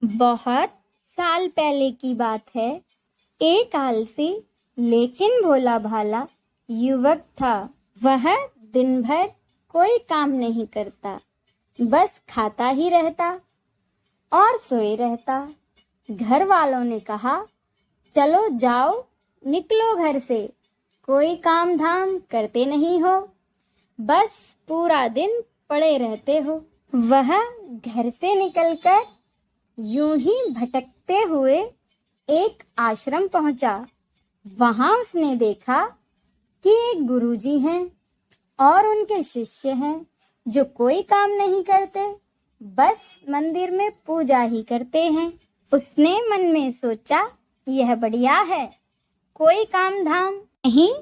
बहुत साल पहले की बात है। एक आलसी लेकिन भोला भाला युवक था। वह दिन भर कोई काम नहीं करता, बस खाता ही रहता और सोए रहता। घर वालों ने कहा, चलो जाओ, निकलो घर से, कोई काम धाम करते नहीं हो, बस पूरा दिन पड़े रहते हो। वह घर से निकलकर यूं ही भटकते हुए एक आश्रम पहुंचा। वहां उसने देखा कि एक गुरुजी हैं और उनके शिष्य हैं जो कोई काम नहीं करते, बस मंदिर में पूजा ही करते हैं। उसने मन में सोचा, यह बढ़िया है, कोई काम धाम नहीं,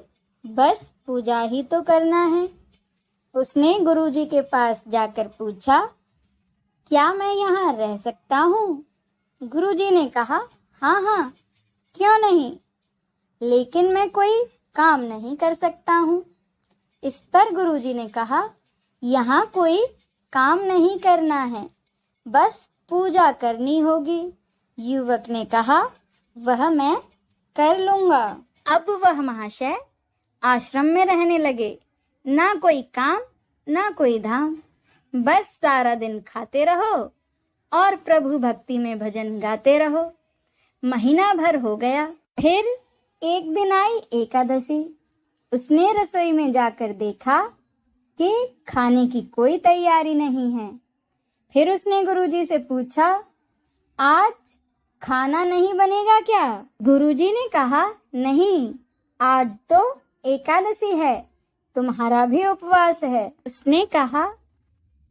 बस पूजा ही तो करना है। उसने गुरुजी के पास जाकर पूछा, क्या मैं यहाँ रह सकता हूँ? गुरुजी ने कहा, हाँ हाँ, क्यों नहीं, लेकिन मैं कोई काम नहीं कर सकता हूँ। इस पर गुरुजी ने कहा, यहाँ कोई काम नहीं करना है, बस पूजा करनी होगी। युवक ने कहा, वह मैं कर लूंगा। अब वह महाशय आश्रम में रहने लगे। ना कोई काम, ना कोई धाम, बस सारा दिन खाते रहो और प्रभु भक्ति में भजन गाते रहो। महीना भर हो गया। फिर एक दिन आई एकादशी। उसने रसोई में जाकर देखा कि खाने की कोई तैयारी नहीं है। फिर उसने गुरुजी से पूछा, आज खाना नहीं बनेगा क्या? गुरुजी ने कहा, नहीं, आज तो एकादशी है, तुम्हारा भी उपवास है। उसने कहा,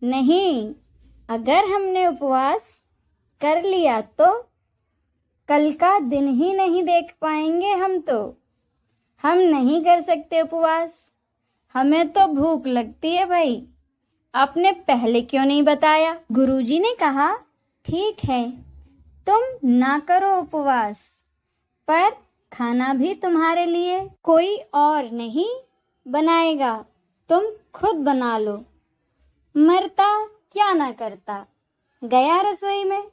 नहीं, अगर हमने उपवास कर लिया तो कल का दिन ही नहीं देख पाएंगे। हम नहीं कर सकते उपवास, हमें तो भूख लगती है भाई, आपने पहले क्यों नहीं बताया? गुरुजी ने कहा, ठीक है, तुम ना करो उपवास, पर खाना भी तुम्हारे लिए कोई और नहीं बनाएगा, तुम खुद बना लो। मरता क्या ना करता। गया रसोई में।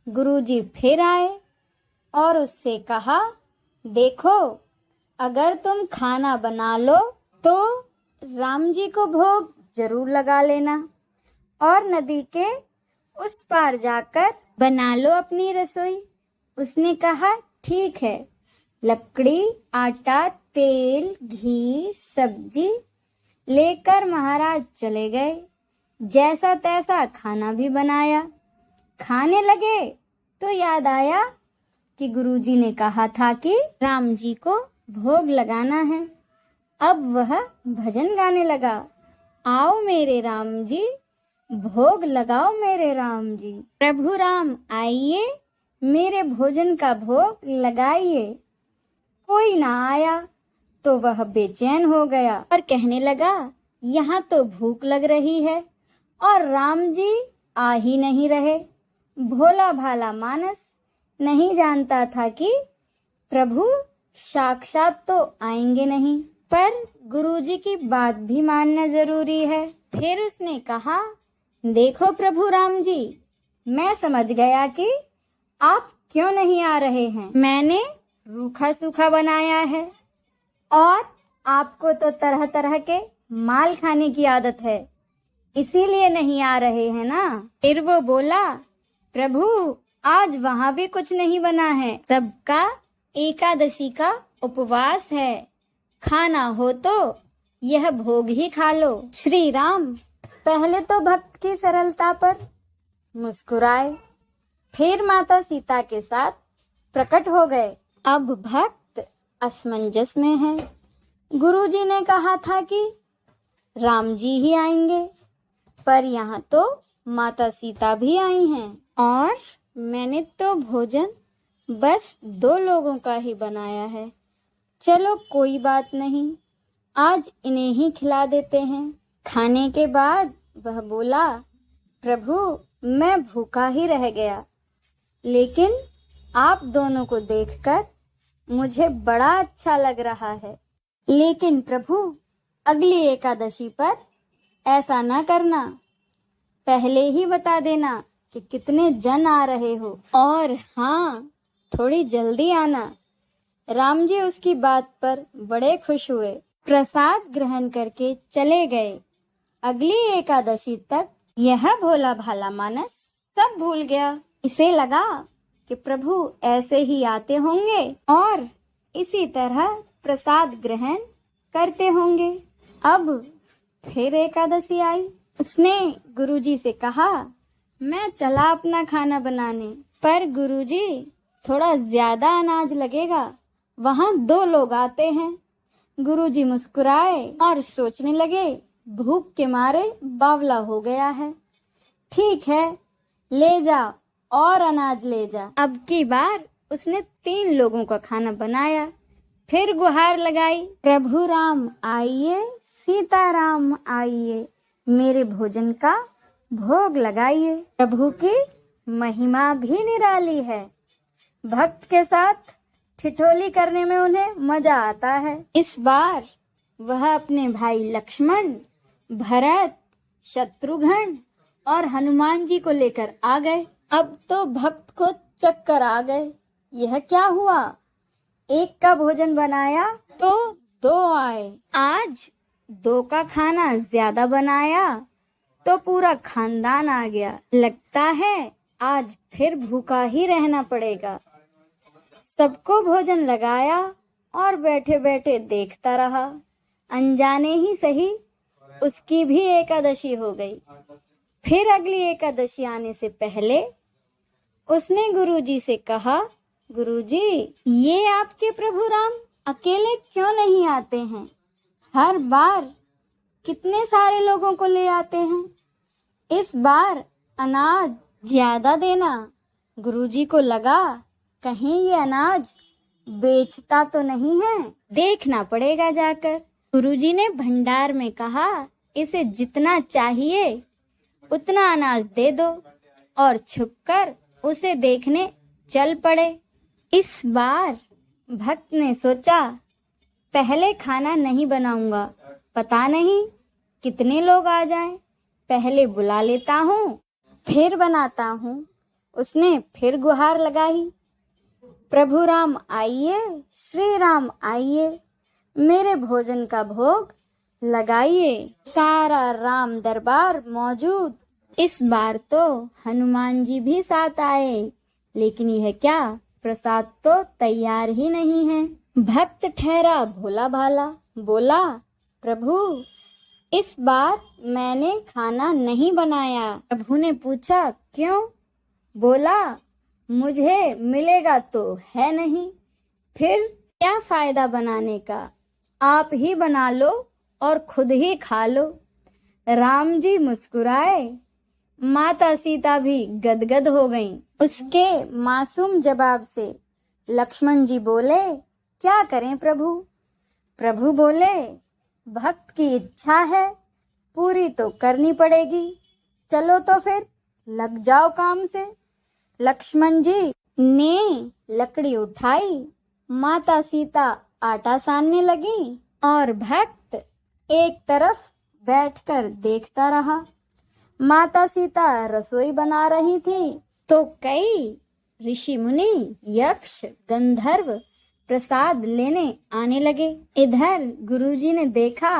गुरुजी फिर आए और उससे कहा, देखो, अगर तुम खाना बना लो तो राम जी को भोग जरूर लगा लेना और नदी के उस पार जाकर बना लो अपनी रसोई। उसने कहा, ठीक है। लकड़ी, आटा, तेल, घी, सब्जी लेकर महाराज चले गए। जैसा तैसा खाना भी बनाया। खाने लगे तो याद आया कि गुरुजी ने कहा था कि राम जी को भोग लगाना है। अब वह भजन गाने लगा, आओ मेरे राम जी, भोग लगाओ मेरे राम जी, प्रभु राम आइए, मेरे भोजन का भोग लगाइए। कोई ना आया तो वह बेचैन हो गया और कहने लगा, यहाँ तो भूख लग रही है और राम जी आ ही नहीं रहे। भोला भाला मानस नहीं जानता था कि प्रभु साक्षात तो आएंगे नहीं, पर गुरुजी की बात भी मानना जरूरी है। फिर उसने कहा, देखो प्रभु राम जी, मैं समझ गया कि आप क्यों नहीं आ रहे हैं। मैंने रूखा सूखा बनाया है और आपको तो तरह तरह के माल खाने की आदत है, इसीलिए नहीं आ रहे हैं ना। फिर वो बोला, प्रभु आज वहां भी कुछ नहीं बना है, सबका एकादशी का उपवास है, खाना हो तो यह भोग ही खा लो। श्री राम पहले तो भक्त की सरलता पर मुस्कुराए, फिर माता सीता के साथ प्रकट हो गए। अब भक्त असमंजस में है। गुरुजी ने कहा था कि राम जी ही आएंगे, पर यहाँ तो माता सीता भी आई हैं और मैंने तो भोजन बस 2 लोगों का ही बनाया है। चलो कोई बात नहीं, आज इन्हें ही खिला देते हैं। खाने के बाद वह बोला, प्रभु मैं भूखा ही रह गया, लेकिन आप दोनों को देखकर मुझे बड़ा अच्छा लग रहा है। लेकिन प्रभु अगली एकादशी पर ऐसा ना करना, पहले ही बता देना कि कितने जन आ रहे हो और हाँ, थोड़ी जल्दी आना। राम जी उसकी बात पर बड़े खुश हुए, प्रसाद ग्रहण करके चले गए। अगली एकादशी तक यह भोला भाला मानस सब भूल गया। इसे लगा कि प्रभु ऐसे ही आते होंगे और इसी तरह प्रसाद ग्रहण करते होंगे। अब फिर एकादशी आई। उसने गुरुजी से कहा, मैं चला अपना खाना बनाने, पर गुरुजी थोड़ा ज्यादा अनाज लगेगा, वहाँ 2 लोग आते हैं। गुरुजी मुस्कुराए और सोचने लगे, भूख के मारे बावला हो गया है। ठीक है, ले जा और अनाज ले जा। अब की बार उसने 3 लोगों का खाना बनाया, फिर गुहार लगाई, प्रभु राम आइए, सीता राम आइए, मेरे भोजन का भोग लगाइए। प्रभु की महिमा भी निराली है। भक्त के साथ ठिठोली करने में उन्हें मजा आता है। इस बार वह अपने भाई लक्ष्मण, भरत, शत्रुघ्न और हनुमान जी को लेकर आ गए। अब तो भक्त को चक्कर आ गए। यह क्या हुआ? एक का भोजन बनाया तो 2 आए। आज 2 का खाना ज्यादा बनाया तो पूरा खानदान आ गया। लगता है आज फिर भूखा ही रहना पड़ेगा। सबको भोजन लगाया और बैठे बैठे देखता रहा। अनजाने ही सही उसकी भी एकादशी हो गई। फिर अगली एकादशी आने से पहले उसने गुरुजी से कहा, गुरुजी, ये आपके प्रभु राम अकेले क्यों नहीं आते हैं? हर बार कितने सारे लोगों को ले आते हैं। इस बार अनाज ज्यादा देना। गुरुजी को लगा कहीं ये अनाज बेचता तो नहीं है, देखना पड़ेगा जाकर। गुरुजी ने भंडार में कहा, इसे जितना चाहिए उतना अनाज दे दो और छुपकर उसे देखने चल पड़े। इस बार भक्त ने सोचा, पहले खाना नहीं बनाऊंगा, पता नहीं कितने लोग आ जाएं, पहले बुला लेता हूँ फिर बनाता हूँ। उसने फिर गुहार लगाई, प्रभु राम आइए, श्री राम आइए, मेरे भोजन का भोग लगाइए। सारा राम दरबार मौजूद। इस बार तो हनुमान जी भी साथ आए, लेकिन यह क्या, प्रसाद तो तैयार ही नहीं है। भक्त ठहरा भोला भाला, बोला, प्रभु इस बार मैंने खाना नहीं बनाया। प्रभु ने पूछा, क्यों? बोला, मुझे मिलेगा तो है नहीं, फिर क्या फायदा बनाने का, आप ही बना लो और खुद ही खा लो। राम जी मुस्कुराए, माता सीता भी गदगद हो गईं। उसके मासूम जवाब से लक्ष्मण जी बोले, क्या करें प्रभु? प्रभु बोले, भक्त की इच्छा है, पूरी तो करनी पड़ेगी, चलो तो फिर लग जाओ काम से। लक्ष्मण जी ने लकड़ी उठाई, माता सीता आटा सानने लगी और भक्त एक तरफ बैठकर देखता रहा। माता सीता रसोई बना रही थी तो कई ऋषि मुनि, यक्ष, गंधर्व प्रसाद लेने आने लगे। इधर गुरुजी ने देखा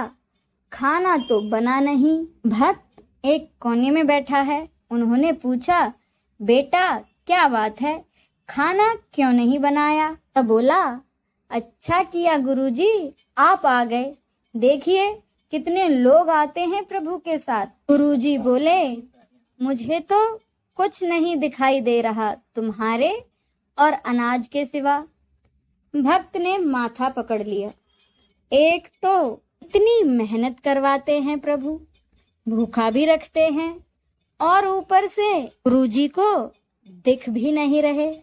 खाना तो बना नहीं, भक्त एक कोने में बैठा है। उन्होंने पूछा, बेटा क्या बात है, खाना क्यों नहीं बनाया? तब बोला, अच्छा किया गुरुजी आप आ गए, देखिए कितने लोग आते हैं प्रभु के साथ। गुरुजी बोले, मुझे तो कुछ नहीं दिखाई दे रहा तुम्हारे और अनाज के सिवा। भक्त ने माथा पकड़ लिया, एक तो इतनी मेहनत करवाते हैं प्रभु, भूखा भी रखते हैं और ऊपर से गुरुजी को दिख भी नहीं रहे,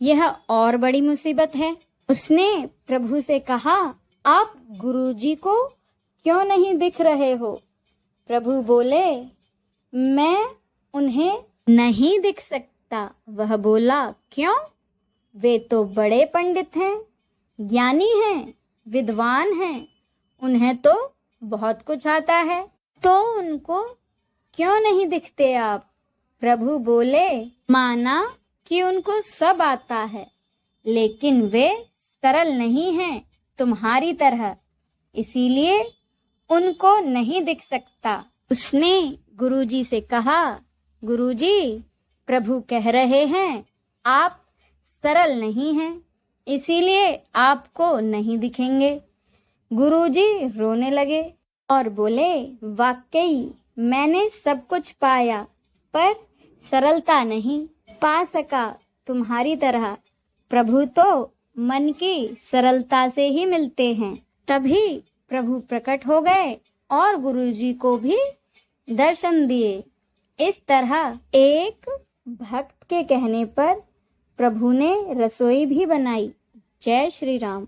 यह और बड़ी मुसीबत है। उसने प्रभु से कहा, आप गुरुजी को क्यों नहीं दिख रहे हो? प्रभु बोले, मैं उन्हें नहीं दिख सकता। वह बोला, क्यों? वे तो बड़े पंडित हैं, ज्ञानी हैं, विद्वान हैं, उन्हें तो बहुत कुछ आता है, तो उनको क्यों नहीं दिखते आप? प्रभु बोले, माना कि उनको सब आता है, लेकिन वे सरल नहीं हैं तुम्हारी तरह, इसीलिए उनको नहीं दिख सकता। उसने गुरुजी से कहा, गुरुजी, प्रभु कह रहे हैं आप सरल नहीं हैं, इसीलिए आपको नहीं दिखेंगे। गुरुजी रोने लगे और बोले, वाकई मैंने सब कुछ पाया, पर सरलता नहीं पा सका तुम्हारी तरह। प्रभु तो मन की सरलता से ही मिलते हैं। तभी प्रभु प्रकट हो गए और गुरुजी को भी दर्शन दिए। इस तरह एक भक्त के कहने पर प्रभु ने रसोई भी बनाई। जय श्री राम।